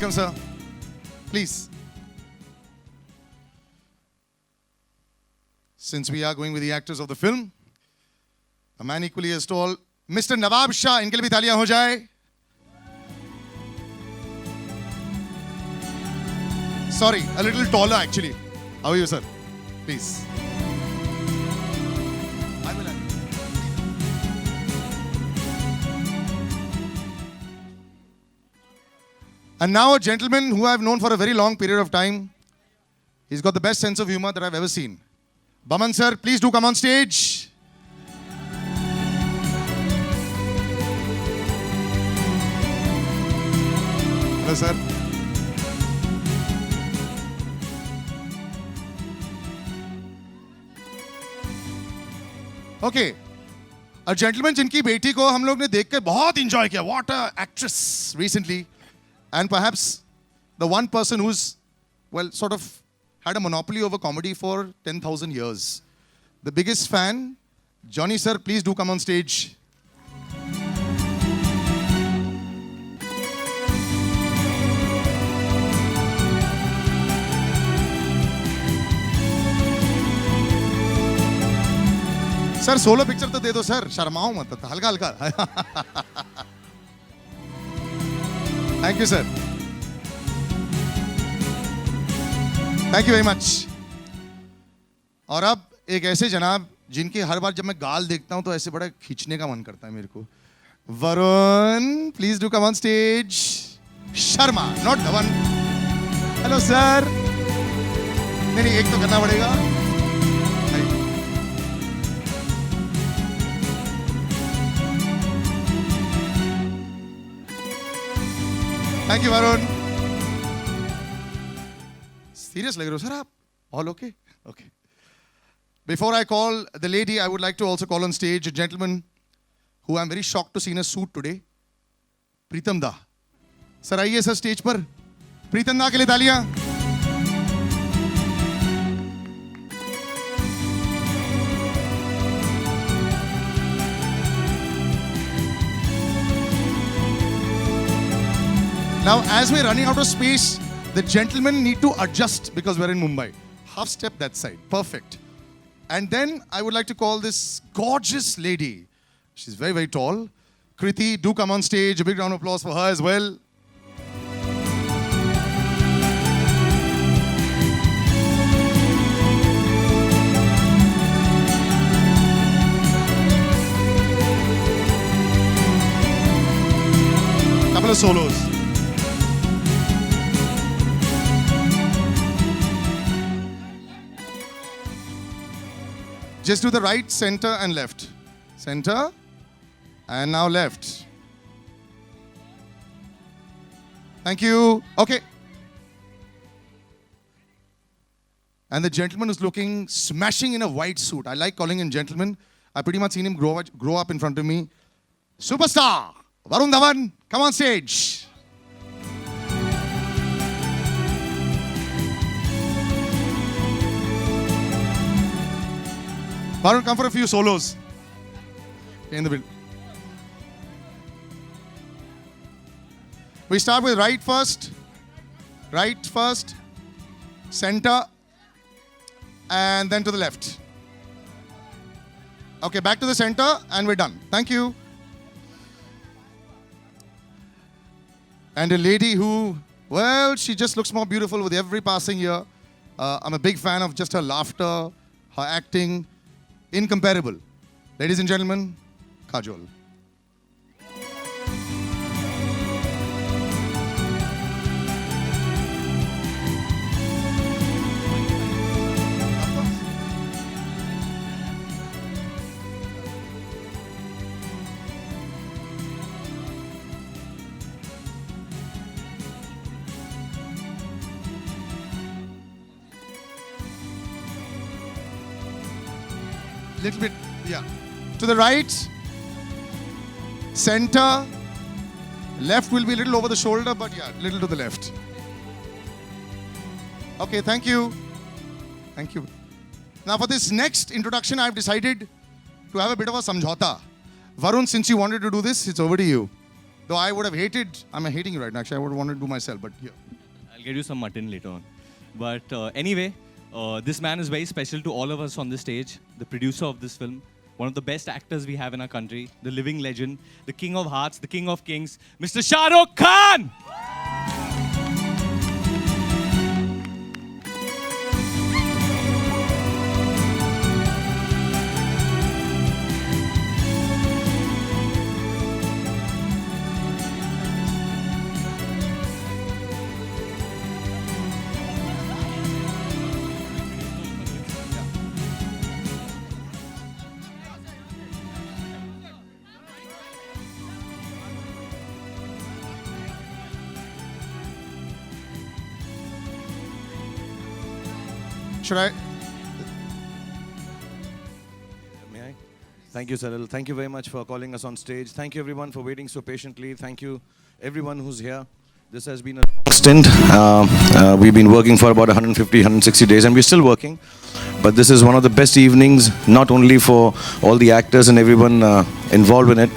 Welcome, sir. Please. Since we are going with the actors of the film, a man equally as tall, Mr. Nawab Shah. इनके लिए भी तालियां हो जाए. Sorry, a little taller actually. How are you, sir? Please. I will. And now a gentleman who I've known for a very long period of time. He's got the best sense of humor that I've ever seen. Baman sir, please do come on stage. Hello, sir. Okay. A gentleman जिनकी बेटी को हम लोग ने देख के बहुत enjoy किया. What a actress recently. And perhaps the one person who's, well, sort of had a monopoly over comedy for 10,000 years. The biggest fan, Johnny sir, please do come on stage. Sir solo picture तो दे दो sir, शर्माओ मत, हल्का हल्का. Thank you, sir. Thank you very much. और अब एक ऐसे जनाब जिनके हर बार जब मैं गाल देखता हूं तो ऐसे बड़ा खींचने का मन करता है मेरे को. Varun, please do come on stage. Sharma, not the one. Hello, sir. नहीं, एक तो करना पड़ेगा. Thank you, Varun. Serious लग रहे हो सर आप? All okay? Okay. Before I call the lady, I would like to also call on stage a gentleman who I'm very shocked to see in a suit today. Pritam Da. Sir, आइए sir stage पर. प्रीतम दा के लिए तालियां. Now, as we're running out of space, the gentlemen need to adjust because we're in Mumbai. Half step that side. Perfect. And then I would like to call this gorgeous lady. She's very, very tall. Kriti, do come on stage. A big round of applause for her as well. Couple of solos. Just do the right, center, and left. Center, and now left. Thank you. Okay. And the gentleman who's looking smashing in a white suit. I like calling him gentleman. I pretty much seen him grow up in front of me. Superstar, Varun Dhawan, come on stage. Varun, come for a few solos. In the middle. We start with right first, center, and then to the left. Okay, back to the center, and we're done. Thank you. And a lady who, well, she just looks more beautiful with every passing year. I'm a big fan of just her laughter, her acting. Incomparable. Ladies and gentlemen, Kajol. Little bit, yeah. To the right, center, left will be a little over the shoulder, but yeah, little to the left. Okay, thank you. Thank you. Now for this next introduction, I've decided to have a bit of a samjhauta. Varun, since you wanted to do this, it's over to you. Though I would have hated, I'm hating you right now. Actually, I would want to do myself, but yeah. I'll get you some mutton later on. But anyway, this man is very special to all of us on this stage. The producer of this film, one of the best actors we have in our country, the living legend, the king of hearts, the king of kings, Mr. Shah Rukh Khan! Should I? May I? Thank you, Salil. Thank you very much for calling us on stage. Thank you, everyone, for waiting so patiently. Thank you, everyone who's here. This has been a long stint. We've been working for about 150, 160 days, and we're still working. But this is one of the best evenings, not only for all the actors and everyone involved in it,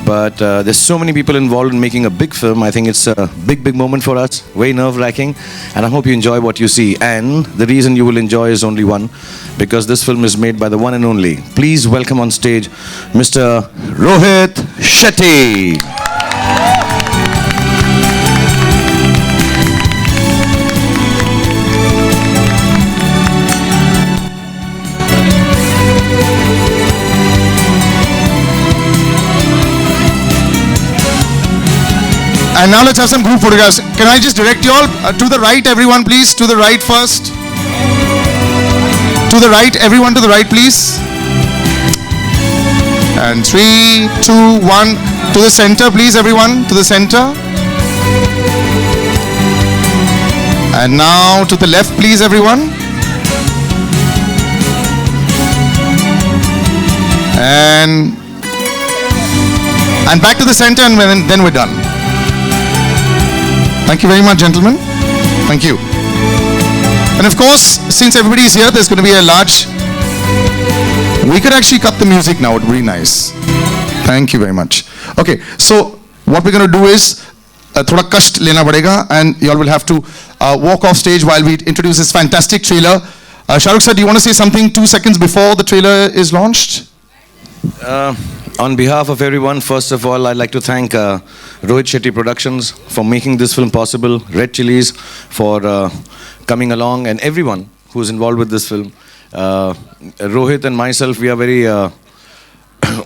but there's so many people involved in making a big film. I think it's a big, big moment for us, very nerve-wracking, and I hope you enjoy what you see. And the reason you will enjoy is only one, because this film is made by the one and only. Please welcome on stage Mr. Rohit Shetty. And now let's have some group photographs. Can I just direct you all to the right, everyone, please? To the right first. To the right, everyone to the right, please. And 3, 2, 1. To the center, please, everyone. To the center. And now to the left, please, everyone. And back to the center, and then we're done. Thank you very much, gentlemen. Thank you. And of course, since everybody is here, there's going to be a large... We could actually cut the music now. It would be nice. Thank you very much. Okay, so what we're going to do is thoda kasht lena padega, and you all will have to walk off stage while we introduce this fantastic trailer. Shah Rukh sir, do you want to say something 2 seconds before the trailer is launched? On behalf of everyone, first of all, I'd like to thank Rohit Shetty Productions for making this film possible, Red Chillies for coming along, and everyone who's involved with this film. Rohit and myself, we are very,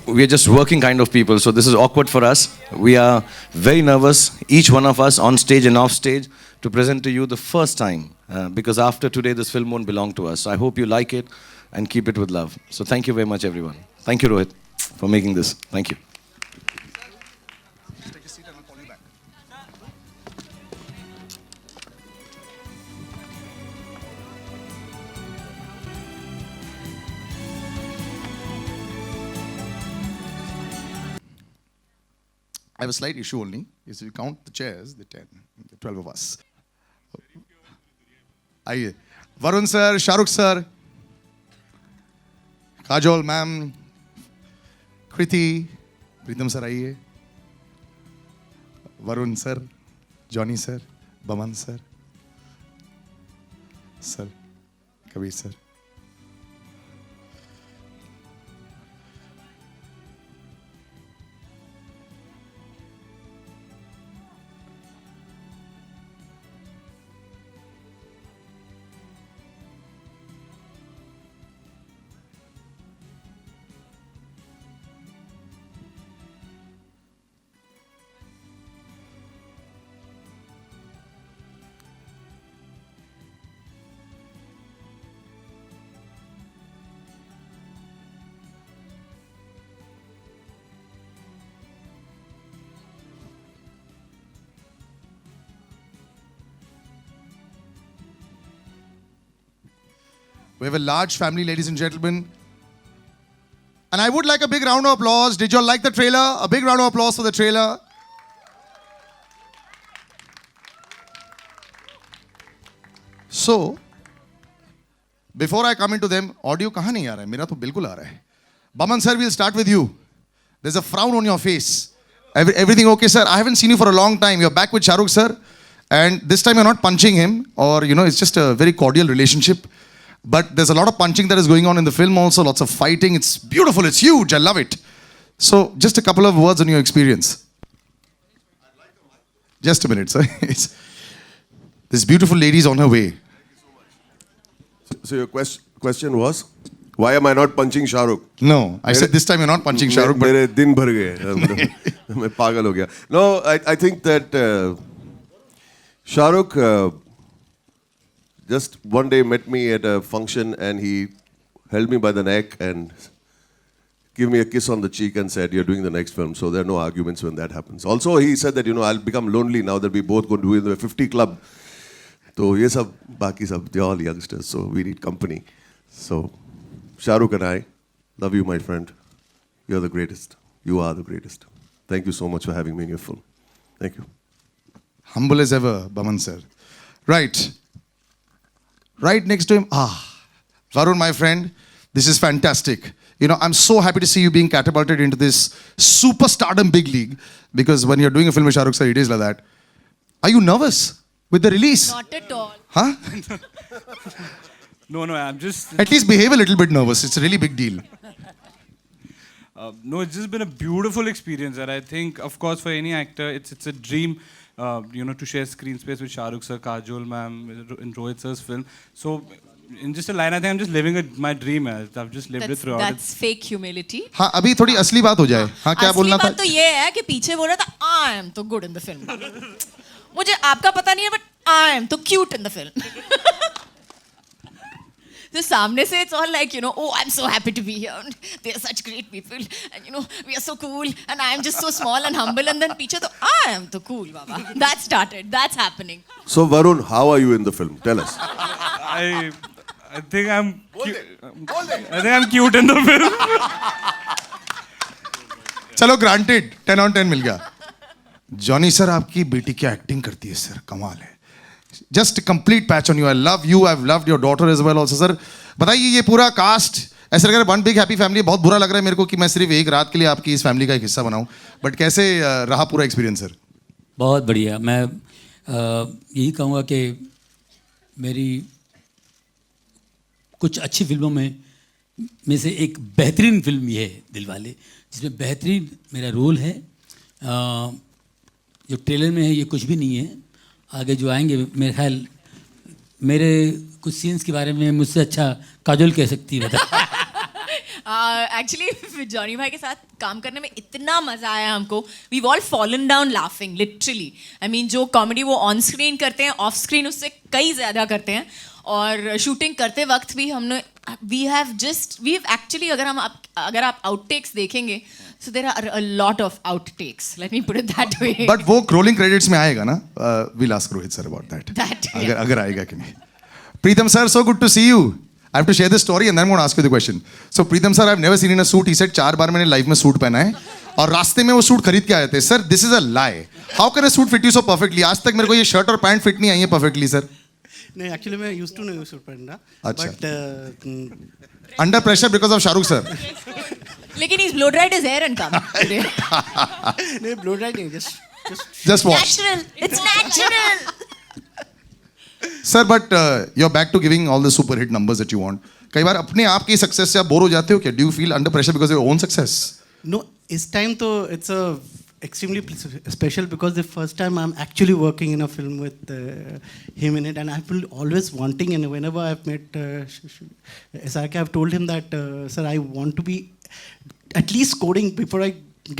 we are just working kind of people, so this is awkward for us. We are very nervous, each one of us on stage and off stage, to present to you the first time, because after today, this film won't belong to us. So I hope you like it and keep it with love. So thank you very much, everyone. Thank you, Rohit, for making this. Thank you. Take a seat and I'll call you back. I have a slight issue only. If you count the chairs, the 10, the 12 of us. आइए Varun sir, Shahrukh sir, Kajol ma'am, Kriti, Pritam sir आइए, Varun sir, Johnny sir, Boman sir, Kabir sir. We have a large family, ladies and gentlemen. And I would like a big round of applause. Did you all like the trailer? A big round of applause for the trailer. So, before I come into them, audio kahan nahi aa raha hai? Mera to bilkul aa raha hai. Baman sir, we'll start with you. There's a frown on your face. Everything okay, sir? I haven't seen you for a long time. You're back with Shah Rukh, sir. And this time you're not punching him, or, it's just a very cordial relationship. But there's a lot of punching that is going on in the film also, lots of fighting. It's beautiful, it's huge, I love it. So, just a couple of words on your experience. Just a minute, sir. This beautiful lady is on her way. So your question was, why am I not punching Shah Rukh? No, I said this time you're not punching Shah Rukh, but मेरे दिन भर गए मैं पागल हो गया. No, I think that Shah Rukh just one day met me at a function and he held me by the neck and gave me a kiss on the cheek and said, "You're doing the next film." So there are no arguments when that happens. Also, he said that I'll become lonely now that we both going to do the 50 club. So ये सब बाकी सब they're all youngsters, so we need company. So Shah Rukh and I love you, my friend. You're the greatest. You are the greatest. Thank you so much for having me in your film. Thank you. humble as ever, Baman sir. Right. Right next to him, Varun, my friend, this is fantastic. I'm so happy to see you being catapulted into this superstardom big league, because when you're doing a film with Shah Rukh sir, it is like that. Are you nervous with the release? Not at all. Huh? No, I'm just. At least behave a little bit nervous. It's a really big deal. No, it's just been a beautiful experience, and I think, of course, for any actor, it's a dream, to share screen space with Shah Rukh sir, Kajol ma'am, in Rohit sir's film. So, in just a line, I think I'm just living my dream. I've just lived it throughout. That's fake humility. हाँ, अभी थोड़ी असली बात हो जाए. हाँ, क्या बोलना था? असली बात तो ये है कि पीछे बोल रहा था I am तो good in the film. मुझे आपका पता नहीं है, but I am तो cute in the film. The सामने से it's all like, oh, I'm so happy to be here. They're such great people. And, we are so cool. And I'm just so small and humble. And then पीछे तो I am तो cool, Baba. That started. That's happening. So Varun, how are you in the film? Tell us. I think I'm. I think I'm cute in the film. चलो granted, 10 on 10 मिल गया. Johnny sir, आपकी बेटी क्या acting करती है sir, कमाल है. Just complete patch on you. I love you. I loved your daughter as well also. Sir बताइए, ये पूरा कास्ट ऐसे लग रहा है वन बिग हैप्पी फैमिली. बहुत बुरा लग रहा है मेरे को कि मैं सिर्फ एक रात के लिए आपकी इस फैमिली का एक हिस्सा बनाऊं. बट कैसे रहा पूरा एक्सपीरियंस सर? बहुत बढ़िया. मैं यही कहूँगा कि मेरी कुछ अच्छी फिल्मों में से एक बेहतरीन फिल्म ये है दिलवाले, जिसमें बेहतरीन मेरा रोल है. जो ट्रेलर में है ये कुछ भी नहीं है. आगे जो आएंगे, मेरे ख्याल मेरे कुछ सीन्स के बारे में मुझसे अच्छा काजोल कह सकती है. बता एक्चुअली जॉनी भाई के साथ काम करने में इतना मजा आया हमको. We all fallen down laughing literally. I mean, जो कॉमेडी वो ऑन स्क्रीन करते हैं, ऑफ स्क्रीन उससे कई ज़्यादा करते हैं. और शूटिंग करते वक्त भी हमने वी हैव एक्चुअली अगर आप आउटटेक्स देखेंगे, so there are a lot of outtakes, let me put it that way. But वो क्रोलिंग क्रेडिट्स में आएगा ना. Will ask Rohit sir about that. Yeah. अगर आएगा कि नहीं. प्रीतम sir, so good to see you. I have to share this story and then I'm going to ask you the question. So Preetham sir, I've never seen in a suit. He said 4 बार मैंने life में suit पहना है और रास्ते में वो suit खरीद के आए थे. Sir, this is a lie. How can a suit fit you so perfectly? आज तक मेरे को ये शर्ट और पैंट फिट नहीं आई है परफेक्टली सर. नहीं, एक्चुअली मैं यूज्ड टू नहीं सूट पहनना. अच्छा. But under pressure because of Shahrukh sir. लेकिन he's blow dried his hair and come today. नहीं, ब्लो ड्राई नहीं, just wash. Natural. It's natural. Sir, but you are back to giving all the super hit numbers that you want. कई बार अपने आप की success से आप bore हो जाते हो क्या? Do you feel under pressure because your own success? No, इस टाइम तो it's a extremely special because the first time I'm actually working in a film with him in it, and I've been always wanting, and whenever I've met SRK, I've told him that sir, I want to be at least scoring before I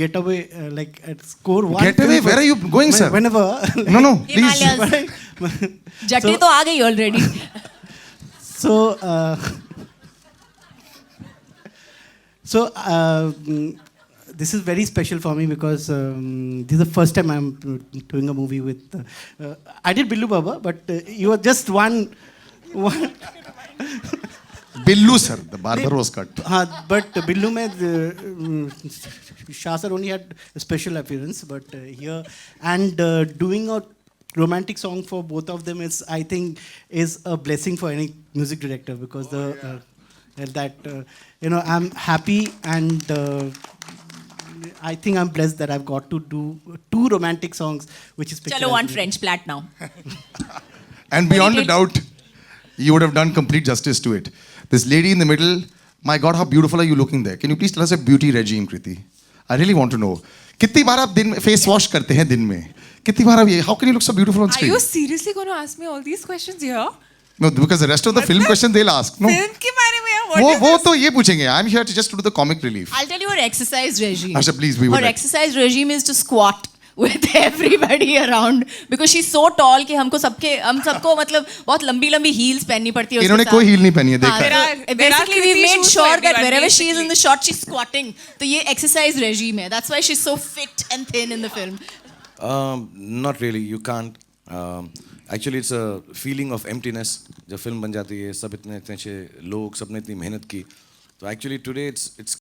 get away, like score one. Get away? Where are you going, sir? Whenever. No, please. Himalayas. Jatti तो आ गई already. So this is very special for me because this is the first time I'm doing a movie with. I did Billu Baba, but you are just one. Billu sir, the barber was cut. But Billu mein Shah sir only had a special appearance, but here and doing a romantic song for both of them is, I think, is a blessing for any music director because I'm happy and I think I'm blessed that I've got to do 2 romantic songs, which is चलो one French plat now. And beyond a did. doubt, you would have done complete justice to it. This lady in the middle, my God, how beautiful are you looking there? Can you please tell us a beauty regime, Kriti? I really want to know. कितनी बार आप दिन में face wash करते हैं दिन में? कितनी बार आप ये? How can you look so beautiful on Are screen? you seriously going to ask me all these questions here? No, because the rest of the film question they'll ask. No, Film के बारे में what is वो this? तो ये पूछेंगे. I'm here to just to do the comic relief. I'll tell you her exercise regime. Asha, please, we would Her like- exercise regime is to squat with everybody around because she's so tall कि हम सबको मतलब बहुत लंबी heels पहननी पड़ती है उसके इन्होंने साथ. कोई heel नहीं पहनी है, देखा हाँ, है. तो basically we've Kriti made shoes sure for that everyone, wherever she is in basically. the shot she's squatting. तो ये exercise regime है. That's why she's so fit and thin in the film. Not really. You can't. Actually, it's a feeling of emptiness. जब film बन जाती है, सब इतने अच्छे लोग, सबने इतनी मेहनत की. So actually, today it's